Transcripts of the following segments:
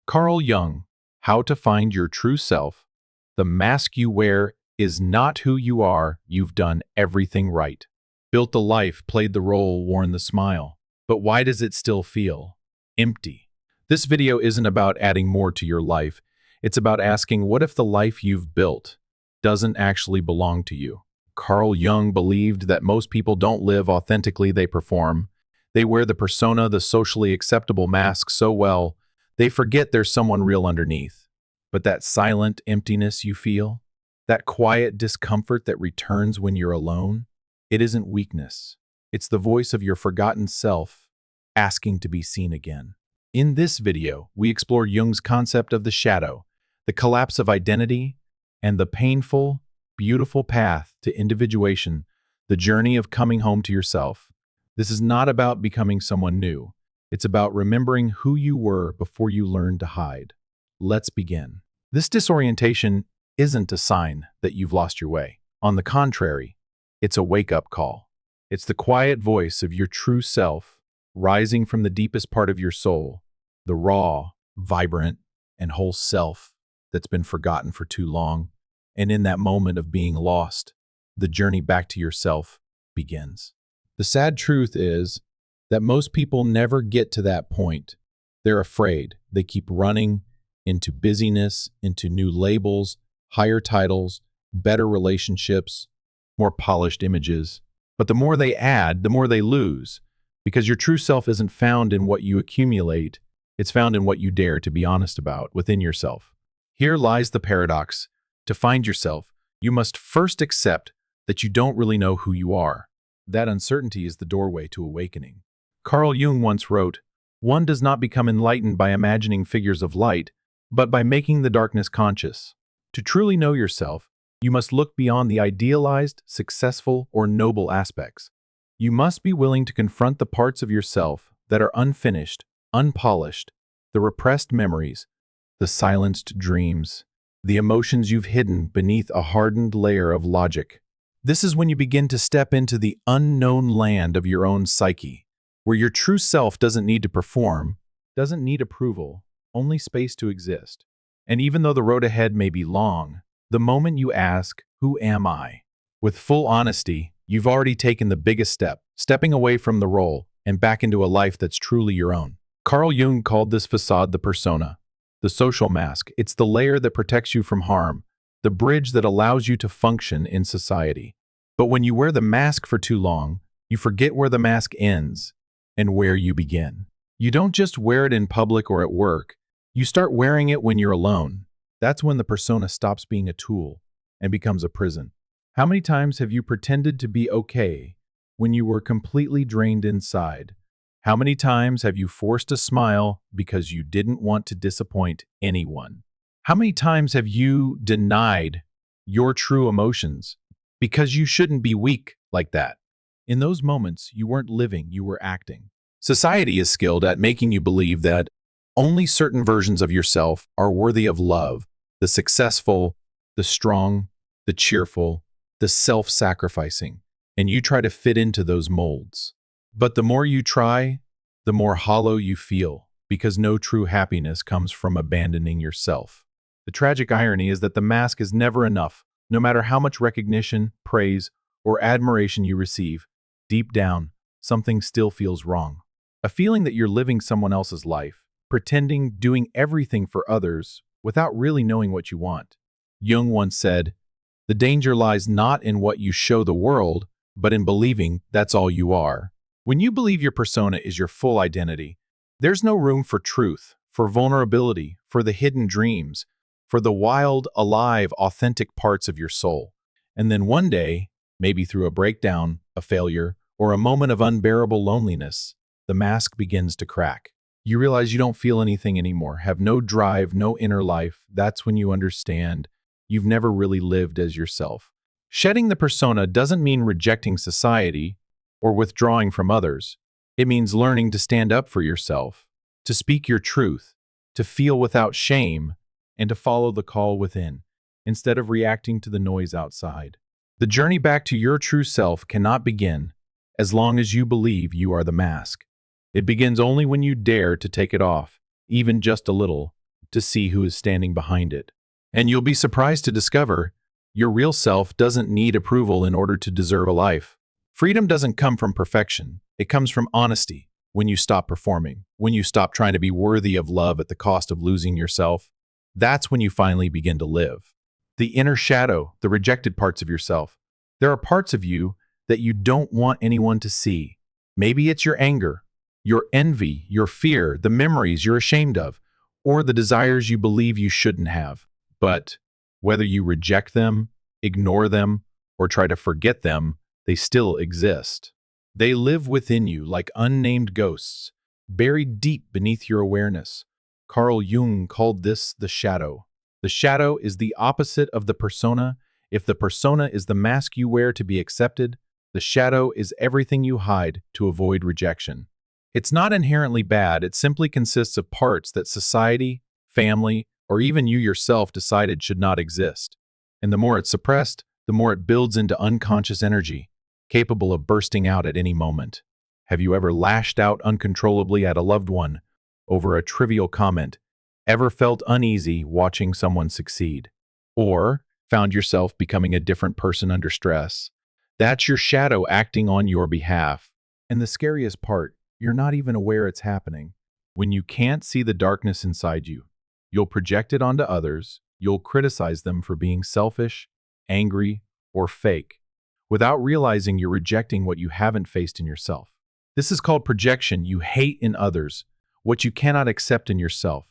Carl Jung, How to Find Your True Self. The mask you wear is not who you are. You've done everything right. Built the life, played the role, worn the smile. But why does it still feel empty? This video isn't about adding more to your life. It's about asking, what if the life you've built doesn't actually belong to you? Carl Jung believed that most people don't live authentically, they perform. They wear the persona, the socially acceptable mask so well, they forget there's someone real underneath. But that silent emptiness you feel, that quiet discomfort that returns when you're alone, it isn't weakness. It's the voice of your forgotten self asking to be seen again. In this video, we explore Jung's concept of the shadow, the collapse of identity, and the painful, beautiful path to individuation, the journey of coming home to yourself. This is not about becoming someone new. It's about remembering who you were before you learned to hide. Let's begin. This disorientation isn't a sign that you've lost your way. On the contrary, it's a wake-up call. It's the quiet voice of your true self rising from the deepest part of your soul, the raw, vibrant, and whole self that's been forgotten for too long. And in that moment of being lost, the journey back to yourself begins. The sad truth is that most people never get to that point. They're afraid. They keep running into busyness, into new labels, higher titles, better relationships, more polished images. But the more they add, the more they lose, because your true self isn't found in what you accumulate. It's found in what you dare to be honest about within yourself. Here lies the paradox. To find yourself, you must first accept that you don't really know who you are. That uncertainty is the doorway to awakening. Carl Jung once wrote, "One does not become enlightened by imagining figures of light, but by making the darkness conscious." To truly know yourself, you must look beyond the idealized, successful, or noble aspects. You must be willing to confront the parts of yourself that are unfinished, unpolished, the repressed memories, the silenced dreams, the emotions you've hidden beneath a hardened layer of logic. This is when you begin to step into the unknown land of your own psyche, where your true self doesn't need to perform, doesn't need approval, only space to exist. And even though the road ahead may be long, the moment you ask, "Who am I?" with full honesty, you've already taken the biggest step, stepping away from the role and back into a life that's truly your own. Carl Jung called this facade the persona, the social mask. It's the layer that protects you from harm, the bridge that allows you to function in society. But when you wear the mask for too long, you forget where the mask ends and where you begin. You don't just wear it in public or at work. You start wearing it when you're alone. That's when the persona stops being a tool and becomes a prison. How many times have you pretended to be okay when you were completely drained inside? How many times have you forced a smile because you didn't want to disappoint anyone? How many times have you denied your true emotions because you shouldn't be weak like that? In those moments, you weren't living, you were acting. Society is skilled at making you believe that only certain versions of yourself are worthy of love: the successful, the strong, the cheerful, the self-sacrificing, and you try to fit into those molds. But the more you try, the more hollow you feel, because no true happiness comes from abandoning yourself. The tragic irony is that the mask is never enough. No matter how much recognition, praise, or admiration you receive, deep down, something still feels wrong. A feeling that you're living someone else's life, pretending, doing everything for others without really knowing what you want. Jung once said, "The danger lies not in what you show the world, but in believing that's all you are." When you believe your persona is your full identity, there's no room for truth, for vulnerability, for the hidden dreams, for the wild, alive, authentic parts of your soul. And then one day, maybe through a breakdown, a failure, or a moment of unbearable loneliness, the mask begins to crack. You realize you don't feel anything anymore, have no drive, no inner life. That's when you understand you've never really lived as yourself. Shedding the persona doesn't mean rejecting society or withdrawing from others. It means learning to stand up for yourself, to speak your truth, to feel without shame, and to follow the call within, instead of reacting to the noise outside. The journey back to your true self cannot begin as long as you believe you are the mask. It begins only when you dare to take it off, even just a little, to see who is standing behind it. And you'll be surprised to discover your real self doesn't need approval in order to deserve a life. Freedom doesn't come from perfection. It comes from honesty. When you stop performing, when you stop trying to be worthy of love at the cost of losing yourself, that's when you finally begin to live. The inner shadow, the rejected parts of yourself. There are parts of you that you don't want anyone to see. Maybe it's your anger, your envy, your fear, the memories you're ashamed of, or the desires you believe you shouldn't have. But whether you reject them, ignore them, or try to forget them, they still exist. They live within you like unnamed ghosts, buried deep beneath your awareness. Carl Jung called this the shadow. The shadow is the opposite of the persona. If the persona is the mask you wear to be accepted, the shadow is everything you hide to avoid rejection. It's not inherently bad, it simply consists of parts that society, family, or even you yourself decided should not exist. And the more it's suppressed, the more it builds into unconscious energy, capable of bursting out at any moment. Have you ever lashed out uncontrollably at a loved one over a trivial comment? Ever felt uneasy watching someone succeed? Or found yourself becoming a different person under stress? That's your shadow acting on your behalf. And the scariest part, you're not even aware it's happening. When you can't see the darkness inside you, you'll project it onto others, you'll criticize them for being selfish, angry, or fake, without realizing you're rejecting what you haven't faced in yourself. This is called projection. You hate in others what you cannot accept in yourself.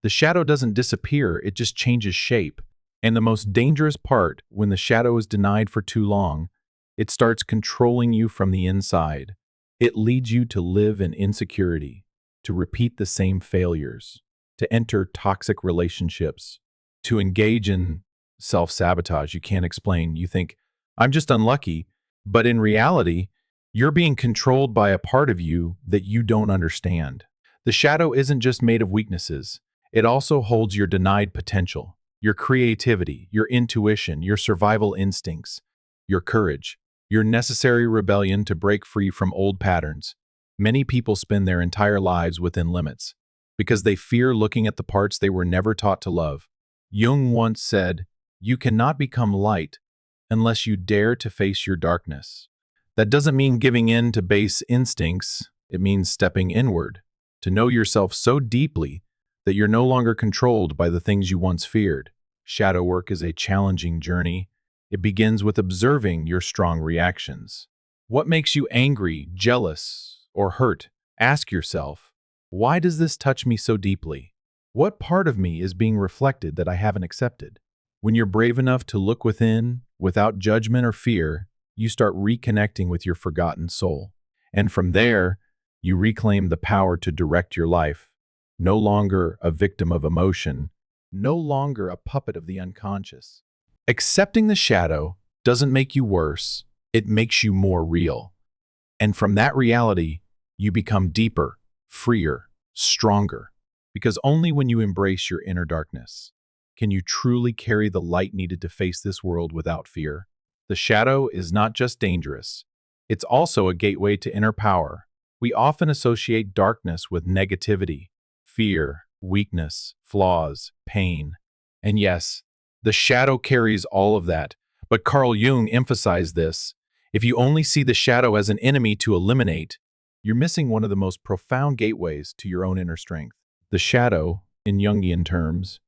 The shadow doesn't disappear, it just changes shape. And the most dangerous part, when the shadow is denied for too long, it starts controlling you from the inside. It leads you to live in insecurity, to repeat the same failures, to enter toxic relationships, to engage in self-sabotage you can't explain. You think, I'm just unlucky, but in reality, you're being controlled by a part of you that you don't understand. The shadow isn't just made of weaknesses. It also holds your denied potential, your creativity, your intuition, your survival instincts, your courage, your necessary rebellion to break free from old patterns. Many people spend their entire lives within limits because they fear looking at the parts they were never taught to love. Jung once said, "You cannot become light unless you dare to face your darkness." That doesn't mean giving in to base instincts. It means stepping inward, to know yourself so deeply that you're no longer controlled by the things you once feared. Shadow work is a challenging journey. It begins with observing your strong reactions. What makes you angry, jealous, or hurt? Ask yourself, why does this touch me so deeply? What part of me is being reflected that I haven't accepted? When you're brave enough to look within, without judgment or fear, you start reconnecting with your forgotten soul. And from there, you reclaim the power to direct your life. No longer a victim of emotion, no longer a puppet of the unconscious. Accepting the shadow doesn't make you worse, it makes you more real. And from that reality, you become deeper, freer, stronger. Because only when you embrace your inner darkness can you truly carry the light needed to face this world without fear. The shadow is not just dangerous, it's also a gateway to inner power. We often associate darkness with negativity, fear, weakness, flaws, pain. And yes, the shadow carries all of that. But Carl Jung emphasized this. If you only see the shadow as an enemy to eliminate, you're missing one of the most profound gateways to your own inner strength. The shadow, in Jungian terms,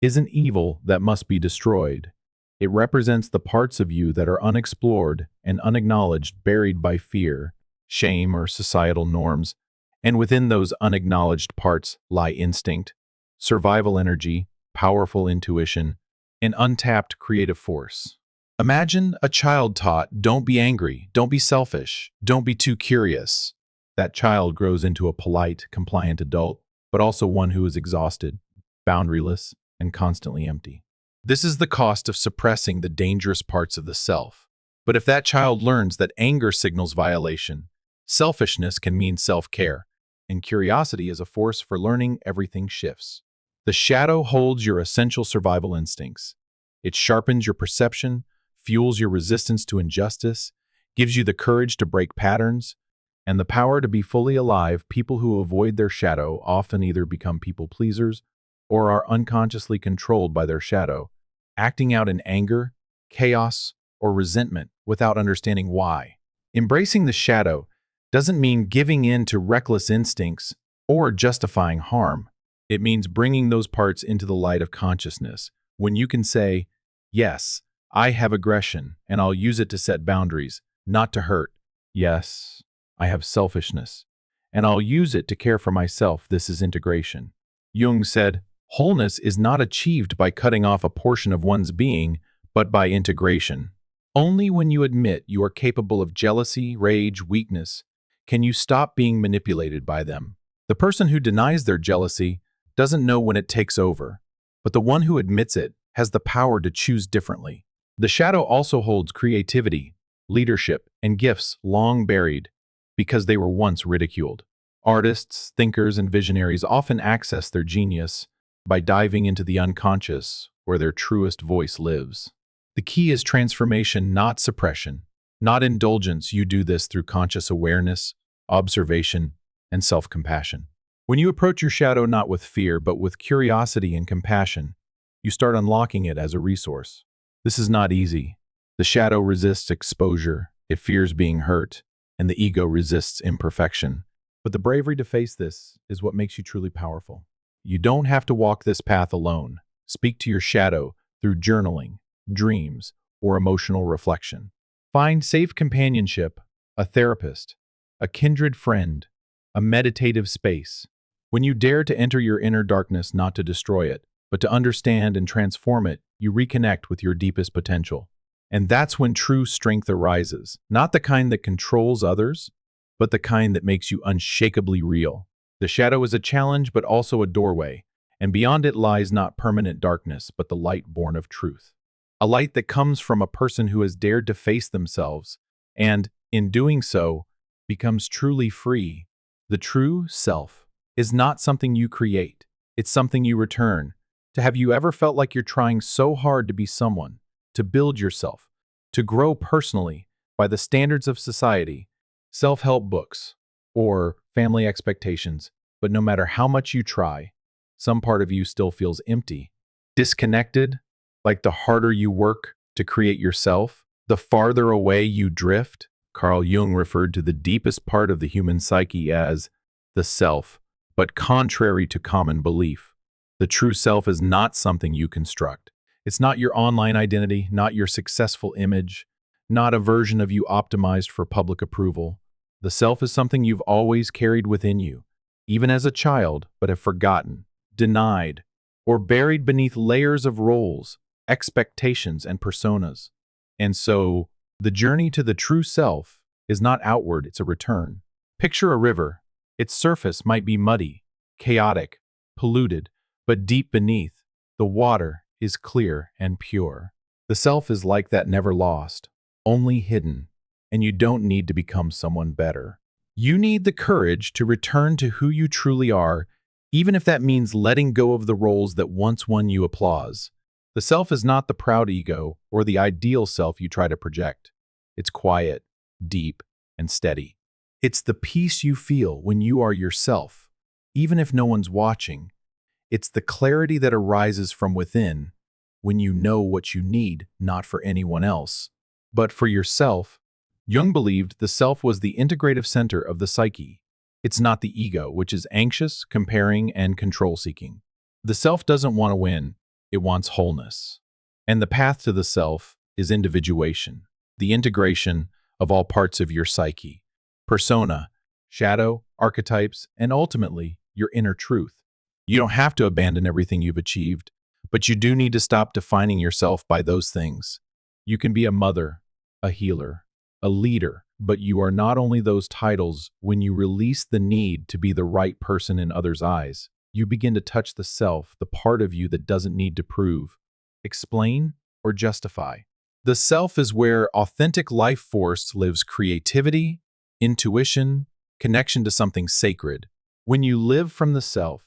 isn't evil that must be destroyed. It represents the parts of you that are unexplored and unacknowledged, buried by fear, shame, or societal norms. And within those unacknowledged parts lie instinct, survival energy, powerful intuition, and untapped creative force. Imagine a child taught, don't be angry, don't be selfish, don't be too curious. That child grows into a polite, compliant adult, but also one who is exhausted, boundaryless, and constantly empty. This is the cost of suppressing the dangerous parts of the self. But if that child learns that anger signals violation, selfishness can mean self-care, and curiosity is a force for learning, everything shifts. The shadow holds your essential survival instincts. It sharpens your perception, fuels your resistance to injustice, gives you the courage to break patterns, and the power to be fully alive. People who avoid their shadow often either become people pleasers or are unconsciously controlled by their shadow, acting out in anger, chaos, or resentment without understanding why. Embracing the shadow doesn't mean giving in to reckless instincts or justifying harm. It means bringing those parts into the light of consciousness. When you can say, yes, I have aggression, and I'll use it to set boundaries, not to hurt. Yes, I have selfishness, and I'll use it to care for myself. This is integration. Jung said, wholeness is not achieved by cutting off a portion of one's being, but by integration. Only when you admit you are capable of jealousy, rage, weakness, can you stop being manipulated by them. The person who denies their jealousy doesn't know when it takes over, but the one who admits it has the power to choose differently. The shadow also holds creativity, leadership, and gifts long buried because they were once ridiculed. Artists, thinkers, and visionaries often access their genius by diving into the unconscious, where their truest voice lives. The key is transformation, not suppression, not indulgence. You do this through conscious awareness, observation, and self-compassion. When you approach your shadow not with fear, but with curiosity and compassion, you start unlocking it as a resource. This is not easy. The shadow resists exposure, it fears being hurt, and the ego resists imperfection. But the bravery to face this is what makes you truly powerful. You don't have to walk this path alone. Speak to your shadow through journaling, dreams, or emotional reflection. Find safe companionship, a therapist, a kindred friend, a meditative space. When you dare to enter your inner darkness not to destroy it, but to understand and transform it, you reconnect with your deepest potential. And that's when true strength arises, not the kind that controls others, but the kind that makes you unshakably real. The shadow is a challenge, but also a doorway, and beyond it lies not permanent darkness, but the light born of truth. A light that comes from a person who has dared to face themselves, and, in doing so, becomes truly free. The true self is not something you create, it's something you return. Have you ever felt like you're trying so hard to be someone, to build yourself, to grow personally by the standards of society, self-help books, or family expectations, but no matter how much you try, some part of you still feels empty, disconnected, like the harder you work to create yourself, the farther away you drift? Carl Jung referred to the deepest part of the human psyche as the self, but contrary to common belief, the true self is not something you construct. It's not your online identity, not your successful image, not a version of you optimized for public approval. The self is something you've always carried within you, even as a child, but have forgotten, denied, or buried beneath layers of roles, expectations, and personas. And so, the journey to the true self is not outward, it's a return. Picture a river. Its surface might be muddy, chaotic, polluted, but deep beneath, the water is clear and pure. The self is like that, never lost, only hidden, and you don't need to become someone better. You need the courage to return to who you truly are, even if that means letting go of the roles that once won you applause. The self is not the proud ego or the ideal self you try to project. It's quiet, deep, and steady. It's the peace you feel when you are yourself, even if no one's watching. It's the clarity that arises from within when you know what you need, not for anyone else, but for yourself. Jung believed the self was the integrative center of the psyche. It's not the ego, which is anxious, comparing, and control-seeking. The self doesn't want to win, it wants wholeness. And the path to the self is individuation, the integration of all parts of your psyche, persona, shadow, archetypes, and ultimately, your inner truth. You don't have to abandon everything you've achieved, but you do need to stop defining yourself by those things. You can be a mother, a healer, a leader, but you are not only those titles. When you release the need to be the right person in others' eyes, you begin to touch the self, the part of you that doesn't need to prove, explain, or justify. The self is where authentic life force lives: creativity, intuition, connection to something sacred. When you live from the self,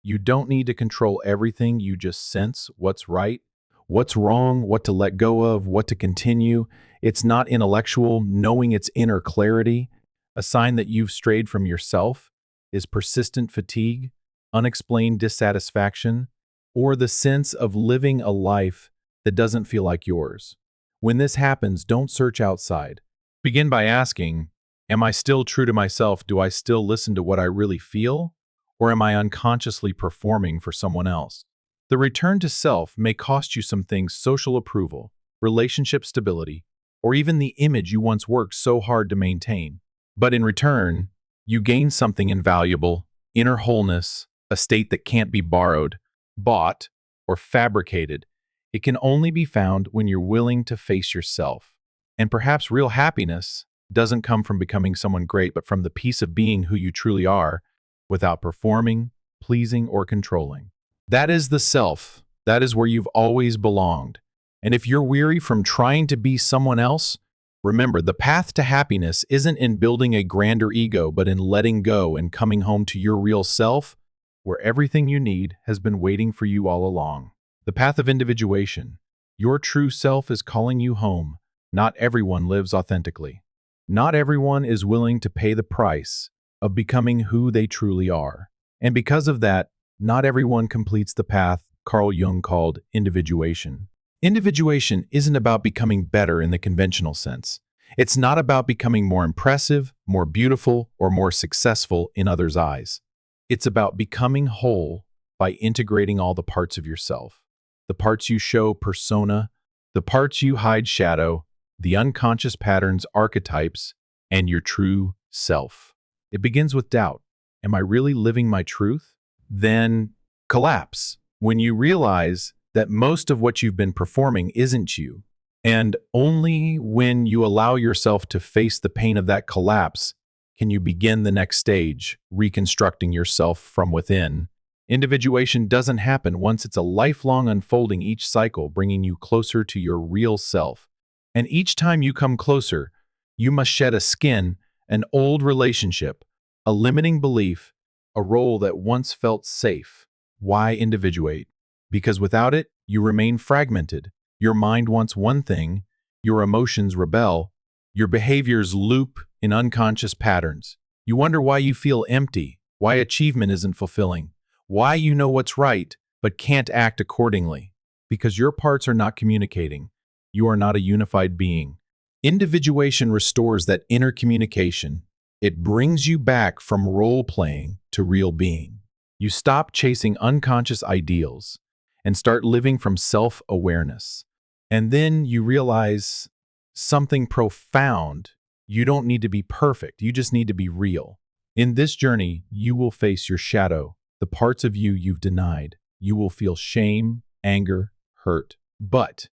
you don't need to control everything. You just sense what's right, what's wrong, what to let go of, what to continue. It's not intellectual. Knowing its inner clarity. A sign that you've strayed from yourself is persistent fatigue, unexplained dissatisfaction, or the sense of living a life that doesn't feel like yours. When this happens, don't search outside. Begin by asking, am I still true to myself? Do I still listen to what I really feel? Or am I unconsciously performing for someone else? The return to self may cost you some things: social approval, relationship stability, or even the image you once worked so hard to maintain. But in return, you gain something invaluable: inner wholeness, a state that can't be borrowed, bought, or fabricated. It can only be found when you're willing to face yourself. And perhaps real happiness doesn't come from becoming someone great, but from the peace of being who you truly are without performing, pleasing, or controlling. That is the self. That is where you've always belonged. And if you're weary from trying to be someone else, remember, the path to happiness isn't in building a grander ego, but in letting go and coming home to your real self, where everything you need has been waiting for you all along. The path of individuation. Your true self is calling you home. Not everyone lives authentically. Not everyone is willing to pay the price of becoming who they truly are. And because of that, not everyone completes the path Carl Jung called individuation. Individuation isn't about becoming better in the conventional sense. It's not about becoming more impressive, more beautiful, or more successful in others' eyes. It's about becoming whole by integrating all the parts of yourself. The parts you show persona, the parts you hide shadow, the unconscious patterns, archetypes, and your true self. It begins with doubt. Am I really living my truth? Then collapse. When you realize that most of what you've been performing isn't you. And only when you allow yourself to face the pain of that collapse can you begin the next stage, reconstructing yourself from within. Individuation doesn't happen once. It's a lifelong unfolding, each cycle bringing you closer to your real self. And each time you come closer, you must shed a skin, an old relationship, a limiting belief, a role that once felt safe. Why individuate? Because without it, you remain fragmented. Your mind wants one thing, your emotions rebel, your behaviors loop in unconscious patterns. You wonder why you feel empty, why achievement isn't fulfilling, why you know what's right but can't act accordingly. Because your parts are not communicating. You are not a unified being. Individuation restores that inner communication. It brings you back from role-playing to real being. You stop chasing unconscious ideals and start living from self-awareness. And then you realize something profound. You don't need to be perfect. You just need to be real. In this journey, you will face your shadow, the parts of you you've denied. You will feel shame, anger, hurt. But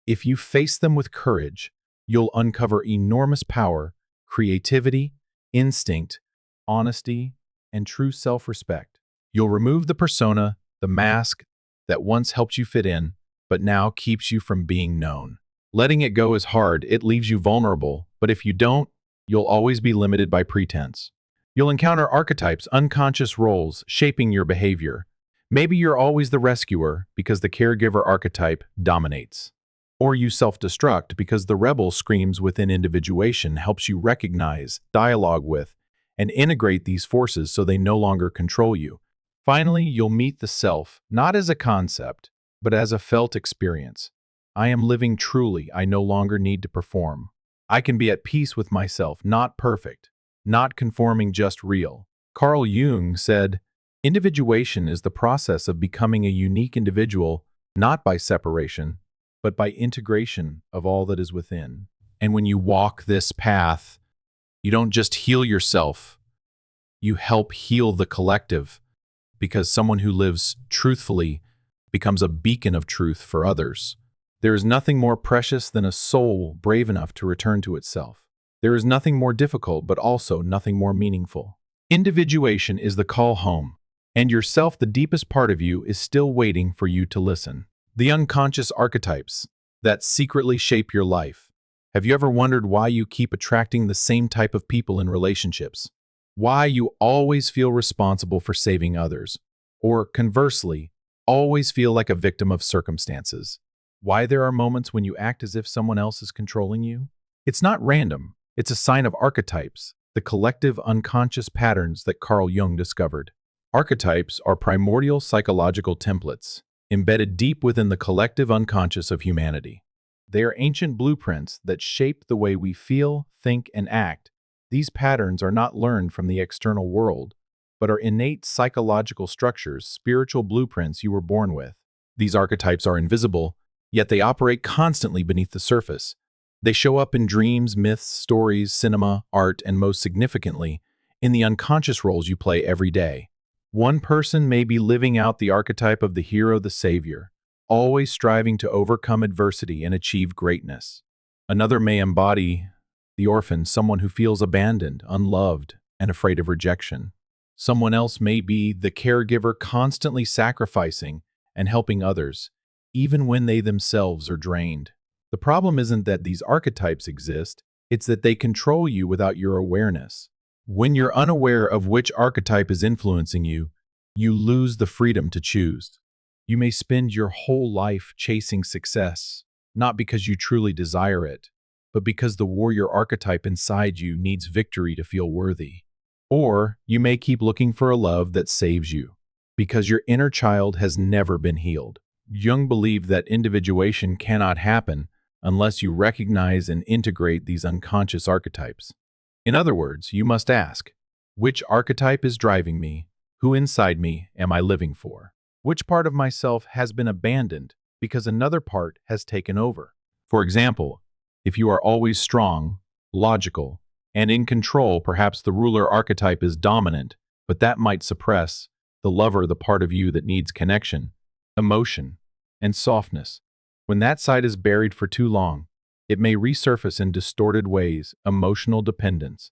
if you face them with courage, you'll uncover enormous power, creativity, instinct, honesty, and true self-respect. You'll remove the persona, the mask that once helped you fit in, but now keeps you from being known. Letting it go is hard. It leaves you vulnerable. But if you don't, you'll always be limited by pretense. You'll encounter archetypes, unconscious roles, shaping your behavior. Maybe you're always the rescuer because the caregiver archetype dominates. Or you self-destruct because the rebel screams within. Individuation helps you recognize, dialogue with, and integrate these forces so they no longer control you. Finally, you'll meet the self, not as a concept, but as a felt experience. I am living truly. I no longer need to perform. I can be at peace with myself, not perfect, not conforming, just real. Carl Jung said, individuation is the process of becoming a unique individual, not by separation, but by integration of all that is within. And when you walk this path, you don't just heal yourself, you help heal the collective, because someone who lives truthfully becomes a beacon of truth for others. There is nothing more precious than a soul brave enough to return to itself. There is nothing more difficult, but also nothing more meaningful. Individuation is the call home, and yourself, the deepest part of you, is still waiting for you to listen. The unconscious archetypes that secretly shape your life. Have you ever wondered why you keep attracting the same type of people in relationships? Why you always feel responsible for saving others? Or conversely, always feel like a victim of circumstances? Why there are moments when you act as if someone else is controlling you? It's not random. It's a sign of archetypes, the collective unconscious patterns that Carl Jung discovered. Archetypes are primordial psychological templates. embedded deep within the collective unconscious of humanity. They are ancient blueprints that shape the way we feel, think, and act. These patterns are not learned from the external world, but are innate psychological structures, spiritual blueprints you were born with. These archetypes are invisible, yet they operate constantly beneath the surface. They show up in dreams, myths, stories, cinema, art, and most significantly, in the unconscious roles you play every day. One person may be living out the archetype of the hero, the savior, always striving to overcome adversity and achieve greatness. Another may embody the orphan, someone who feels abandoned, unloved, and afraid of rejection. Someone else may be the caregiver, constantly sacrificing and helping others, even when they themselves are drained. The problem isn't that these archetypes exist, it's that they control you without your awareness. When you're unaware of which archetype is influencing you, you lose the freedom to choose. You may spend your whole life chasing success, not because you truly desire it, but because the warrior archetype inside you needs victory to feel worthy. Or you may keep looking for a love that saves you, because your inner child has never been healed. Jung believed that individuation cannot happen unless you recognize and integrate these unconscious archetypes. In other words, you must ask, which archetype is driving me? Who inside me am I living for? Which part of myself has been abandoned because another part has taken over? For example, if you are always strong, logical, and in control, perhaps the ruler archetype is dominant, but that might suppress the lover, the part of you that needs connection, emotion, and softness. When that side is buried for too long, it may resurface in distorted ways, emotional dependence,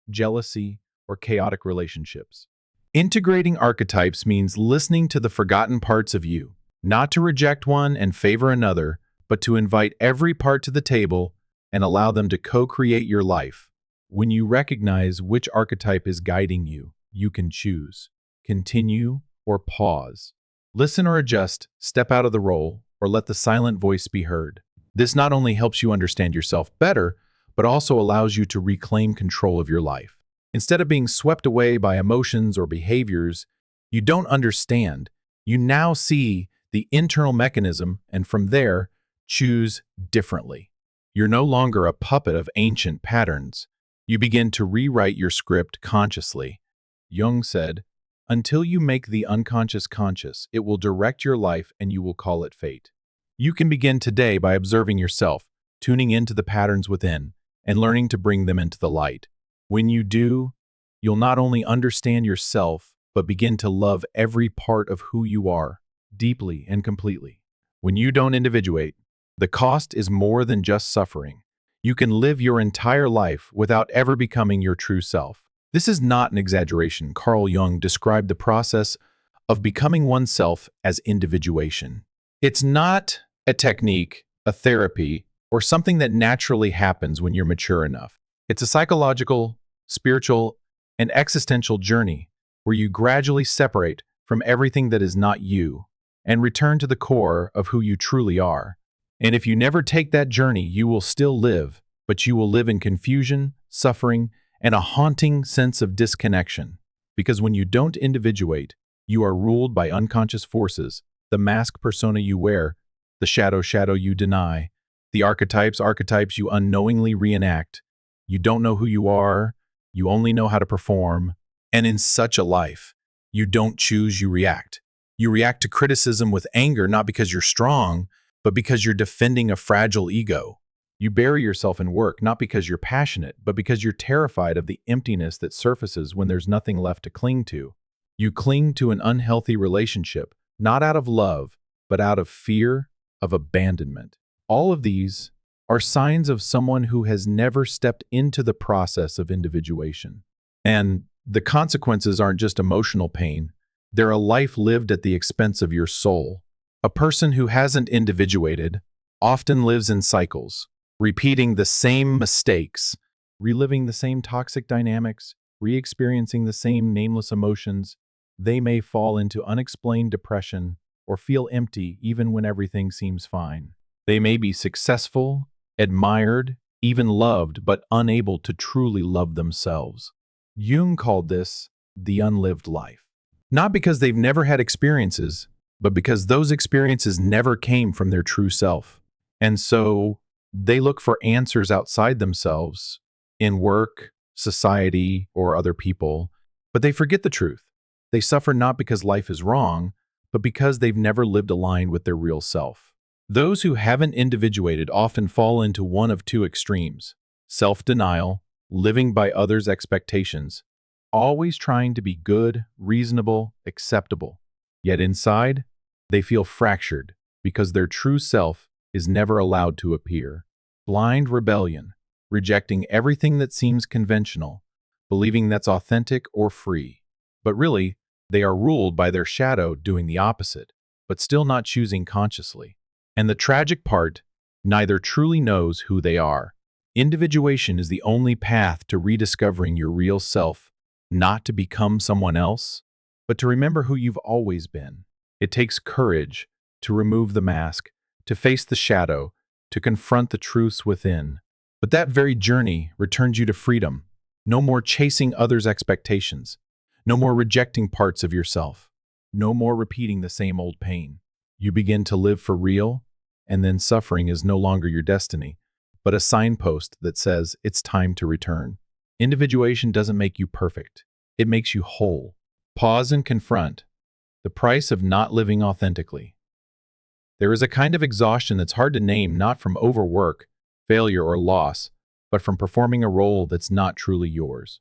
jealousy, or chaotic relationships. Integrating archetypes means listening to the forgotten parts of you, not to reject one and favor another, but to invite every part to the table and allow them to co-create your life. When you recognize which archetype is guiding you, you can choose, continue, or pause. Listen or adjust, step out of the role, or let the silent voice be heard. This not only helps you understand yourself better, but also allows you to reclaim control of your life. Instead of being swept away by emotions or behaviors you don't understand, you now see the internal mechanism and from there, choose differently. You're no longer a puppet of ancient patterns. You begin to rewrite your script consciously. Jung said, "Until you make the unconscious conscious, it will direct your life and you will call it fate." You can begin today by observing yourself, tuning into the patterns within, and learning to bring them into the light. When you do, you'll not only understand yourself, but begin to love every part of who you are, deeply and completely. When you don't individuate, the cost is more than just suffering. You can live your entire life without ever becoming your true self. This is not an exaggeration. Carl Jung described the process of becoming oneself as individuation. It's not a technique, a therapy, or something that naturally happens when you're mature enough. It's a psychological, spiritual, and existential journey where you gradually separate from everything that is not you and return to the core of who you truly are. And if you never take that journey, you will still live, but you will live in confusion, suffering, and a haunting sense of disconnection. Because when you don't individuate, you are ruled by unconscious forces, the mask persona you wear, the shadow you deny, the archetypes you unknowingly reenact. You don't know who you are, you only know how to perform. And in such a life, you don't choose, you react. You react to criticism with anger, not because you're strong, but because you're defending a fragile ego. You bury yourself in work, not because you're passionate, but because you're terrified of the emptiness that surfaces when there's nothing left to cling to. You cling to an unhealthy relationship, not out of love, but out of fear of abandonment. All of these are signs of someone who has never stepped into the process of individuation. And the consequences aren't just emotional pain, they're a life lived at the expense of your soul. A person who hasn't individuated often lives in cycles, repeating the same mistakes, reliving the same toxic dynamics, re-experiencing the same nameless emotions. They may fall into unexplained depression or feel empty even when everything seems fine. They may be successful, admired, even loved, but unable to truly love themselves. Jung called this the unlived life. Not because they've never had experiences, but because those experiences never came from their true self. And so they look for answers outside themselves in work, society, or other people, but they forget the truth. They suffer not because life is wrong, but because they've never lived aligned with their real self. Those who haven't individuated often fall into one of two extremes: self-denial, living by others' expectations, always trying to be good, reasonable, acceptable. Yet inside, they feel fractured because their true self is never allowed to appear. Blind rebellion, rejecting everything that seems conventional, believing that's authentic or free. But really, they are ruled by their shadow doing the opposite, but still not choosing consciously. And the tragic part, neither truly knows who they are. Individuation is the only path to rediscovering your real self, not to become someone else, but to remember who you've always been. It takes courage to remove the mask, to face the shadow, to confront the truths within. But that very journey returns you to freedom. No more chasing others' expectations. No more rejecting parts of yourself. No more repeating the same old pain. You begin to live for real, and then suffering is no longer your destiny, but a signpost that says it's time to return. Individuation doesn't make you perfect. It makes you whole. Pause and confront the price of not living authentically. There is a kind of exhaustion that's hard to name, not from overwork, failure, or loss, but from performing a role that's not truly yours.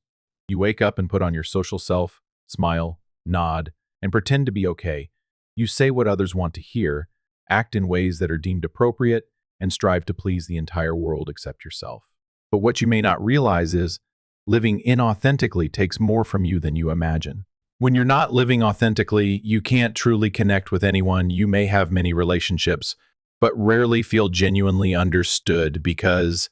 You wake up and put on your social self, smile, nod, and pretend to be okay. You say what others want to hear, act in ways that are deemed appropriate, and strive to please the entire world except yourself. But what you may not realize is living inauthentically takes more from you than you imagine. When you're not living authentically, you can't truly connect with anyone. You may have many relationships, but rarely feel genuinely understood because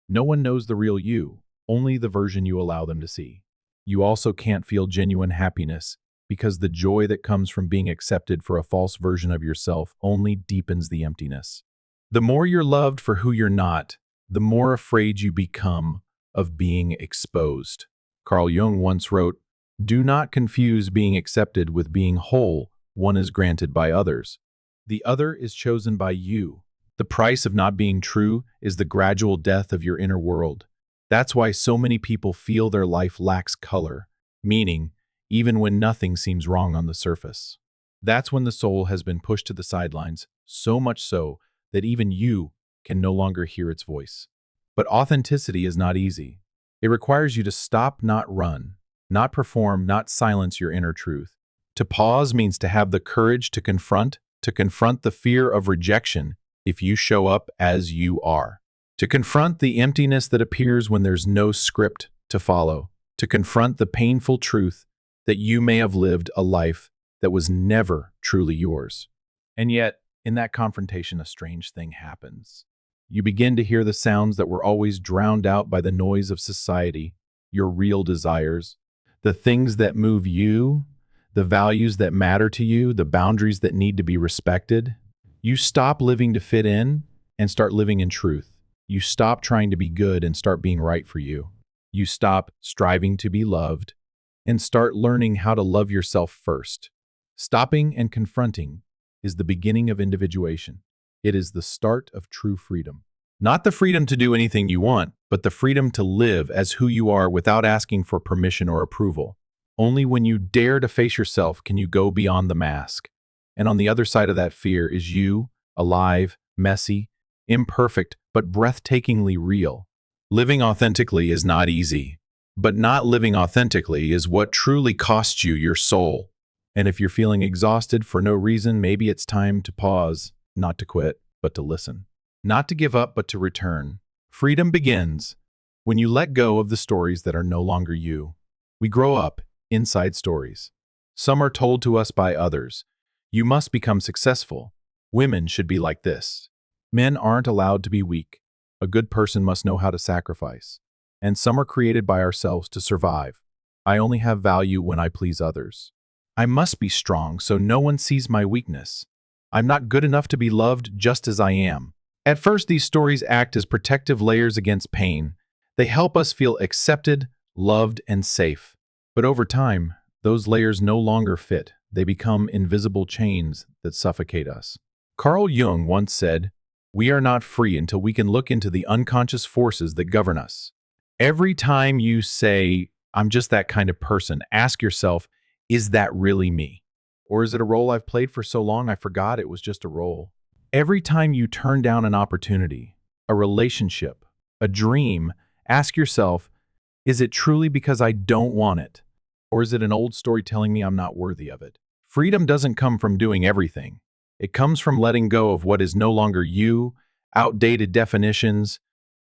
no one knows the real you, only the version you allow them to see. You also can't feel genuine happiness because the joy that comes from being accepted for a false version of yourself only deepens the emptiness. The more you're loved for who you're not, the more afraid you become of being exposed. Carl Jung once wrote, "Do not confuse being accepted with being whole. One is granted by others. The other is chosen by you. The price of not being true is the gradual death of your inner world." That's why so many people feel their life lacks color, meaning even when nothing seems wrong on the surface. That's when the soul has been pushed to the sidelines, so much so that even you can no longer hear its voice. But authenticity is not easy. It requires you to stop, not run, not perform, not silence your inner truth. To pause means to have the courage to confront the fear of rejection if you show up as you are. To confront the emptiness that appears when there's no script to follow. To confront the painful truth that you may have lived a life that was never truly yours. And yet, in that confrontation, a strange thing happens. You begin to hear the sounds that were always drowned out by the noise of society, your real desires, the things that move you, the values that matter to you, the boundaries that need to be respected. You stop living to fit in and start living in truth. You stop trying to be good and start being right for you. You stop striving to be loved and start learning how to love yourself first. Stopping and confronting is the beginning of individuation. It is the start of true freedom. Not the freedom to do anything you want, but the freedom to live as who you are without asking for permission or approval. Only when you dare to face yourself can you go beyond the mask. And on the other side of that fear is you, alive, messy, imperfect, but breathtakingly real. Living authentically is not easy, but not living authentically is what truly costs you your soul. And if you're feeling exhausted for no reason, maybe it's time to pause, not to quit, but to listen. Not to give up, but to return. Freedom begins when you let go of the stories that are no longer you. We grow up inside stories. Some are told to us by others. You must become successful. Women should be like this. Men aren't allowed to be weak. A good person must know how to sacrifice. And some are created by ourselves to survive. I only have value when I please others. I must be strong so no one sees my weakness. I'm not good enough to be loved just as I am. At first, these stories act as protective layers against pain. They help us feel accepted, loved, and safe. But over time, those layers no longer fit. they become invisible chains that suffocate us. Carl Jung once said, "We are not free until we can look into the unconscious forces that govern us." Every time you say, "I'm just that kind of person," ask yourself, is that really me? Or is it a role I've played for so long I forgot it was just a role? Every time you turn down an opportunity, a relationship, a dream, ask yourself, is it truly because I don't want it? Or is it an old story telling me I'm not worthy of it? Freedom doesn't come from doing everything. It comes from letting go of what is no longer you, outdated definitions,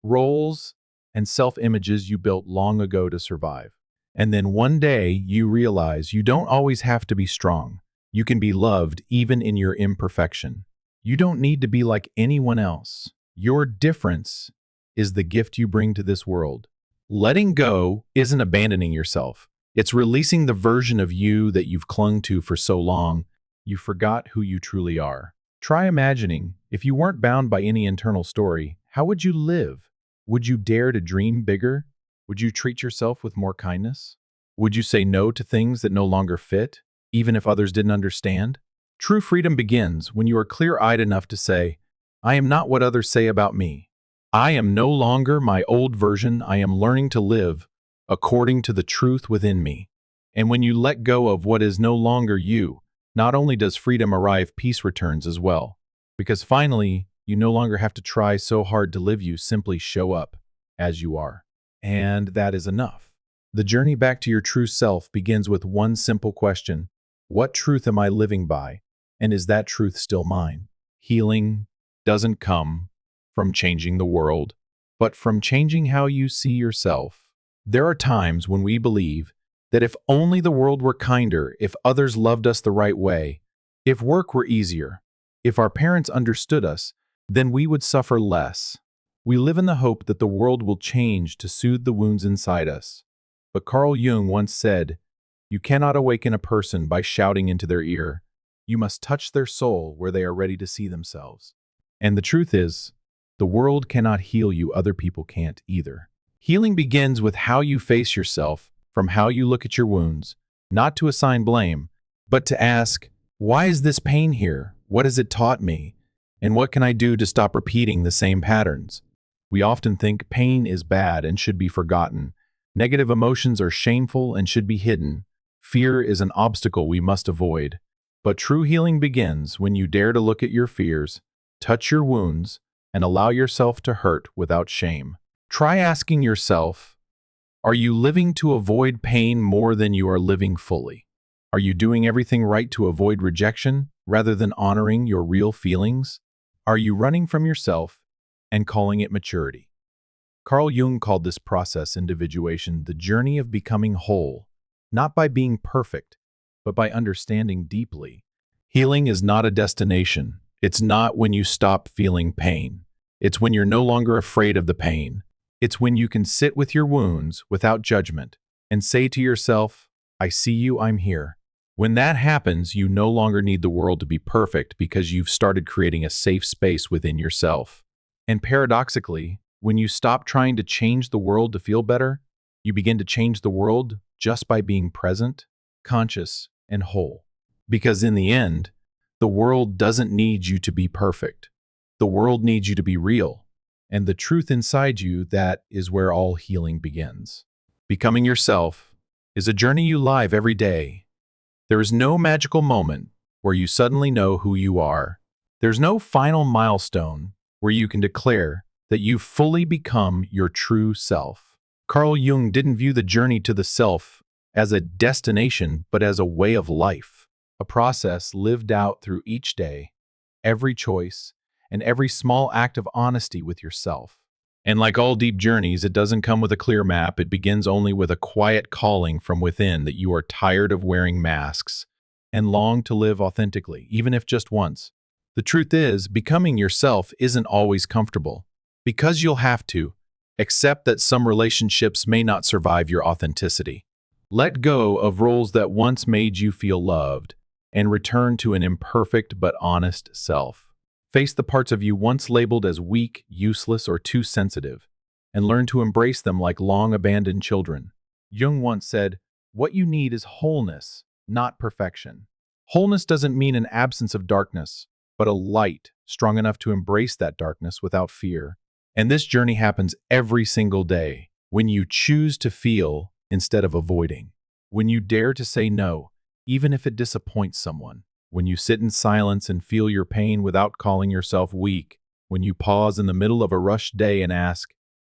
roles, and self-images you built long ago to survive. And then one day you realize you don't always have to be strong. You can be loved even in your imperfection. You don't need to be like anyone else. Your difference is the gift you bring to this world. Letting go isn't abandoning yourself. It's releasing the version of you that you've clung to for so long, you forgot who you truly are. Try imagining, if you weren't bound by any internal story, how would you live? Would you dare to dream bigger? Would you treat yourself with more kindness? Would you say no to things that no longer fit, even if others didn't understand? True freedom begins when you are clear-eyed enough to say, "I am not what others say about me. I am no longer my old version. I am learning to live according to the truth within me." And when you let go of what is no longer you, not only does freedom arrive, peace returns as well. Because finally, you no longer have to try so hard to live, you simply show up as you are. And that is enough. The journey back to your true self begins with one simple question: what truth am I living by? And is that truth still mine? Healing doesn't come from changing the world, but from changing how you see yourself. There are times when we believe that if only the world were kinder, if others loved us the right way, if work were easier, if our parents understood us, then we would suffer less. We live in the hope that the world will change to soothe the wounds inside us. But Carl Jung once said, "You cannot awaken a person by shouting into their ear. You must touch their soul where they are ready to see themselves." And the truth is, the world cannot heal you, other people can't either. Healing begins with how you face yourself, from how you look at your wounds, not to assign blame, but to ask, why is this pain here? What has it taught me? And what can I do to stop repeating the same patterns? We often think pain is bad and should be forgotten. Negative emotions are shameful and should be hidden. Fear is an obstacle we must avoid. But true healing begins when you dare to look at your fears, touch your wounds, and allow yourself to hurt without shame. Try asking yourself, are you living to avoid pain more than you are living fully? Are you doing everything right to avoid rejection rather than honoring your real feelings? Are you running from yourself and calling it maturity? Carl Jung called this process individuation, the journey of becoming whole, not by being perfect, but by understanding deeply. Healing is not a destination. It's not when you stop feeling pain. It's when you're no longer afraid of the pain. It's when you can sit with your wounds without judgment and say to yourself, "I see you, I'm here." When that happens, you no longer need the world to be perfect because you've started creating a safe space within yourself. And paradoxically, when you stop trying to change the world to feel better, you begin to change the world just by being present, conscious, and whole. Because in the end, the world doesn't need you to be perfect. The world needs you to be real. And the truth inside you, that is where all healing begins. Becoming yourself is a journey you live every day. There is no magical moment where you suddenly know who you are. There's no final milestone where you can declare that you've fully become your true self. Carl Jung didn't view the journey to the self as a destination, but as a way of life, a process lived out through each day, every choice, and every small act of honesty with yourself. And like all deep journeys, it doesn't come with a clear map. It begins only with a quiet calling from within that you are tired of wearing masks and long to live authentically, even if just once. The truth is, becoming yourself isn't always comfortable, because you'll have to accept that some relationships may not survive your authenticity. Let go of roles that once made you feel loved and return to an imperfect but honest self. Face the parts of you once labeled as weak, useless, or too sensitive, and learn to embrace them like long-abandoned children. Jung once said, "What you need is wholeness, not perfection." Wholeness doesn't mean an absence of darkness, but a light strong enough to embrace that darkness without fear. And this journey happens every single day when you choose to feel instead of avoiding, when you dare to say no, even if it disappoints someone, when you sit in silence and feel your pain without calling yourself weak, when you pause in the middle of a rushed day and ask,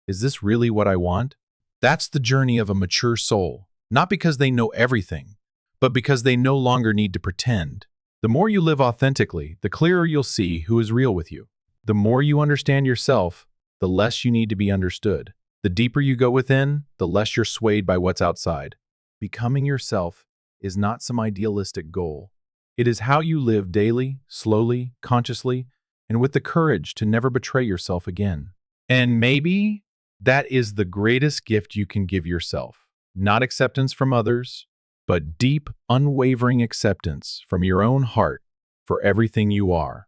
is this really what I want? That's the journey of a mature soul, not because they know everything, but because they no longer need to pretend. The more you live authentically, the clearer you'll see who is real with you. The more you understand yourself, the less you need to be understood. The deeper you go within, the less you're swayed by what's outside. Becoming yourself is not some idealistic goal. It is how you live daily, slowly, consciously, and with the courage to never betray yourself again. And maybe that is the greatest gift you can give yourself. Not acceptance from others, but deep, unwavering acceptance from your own heart for everything you are.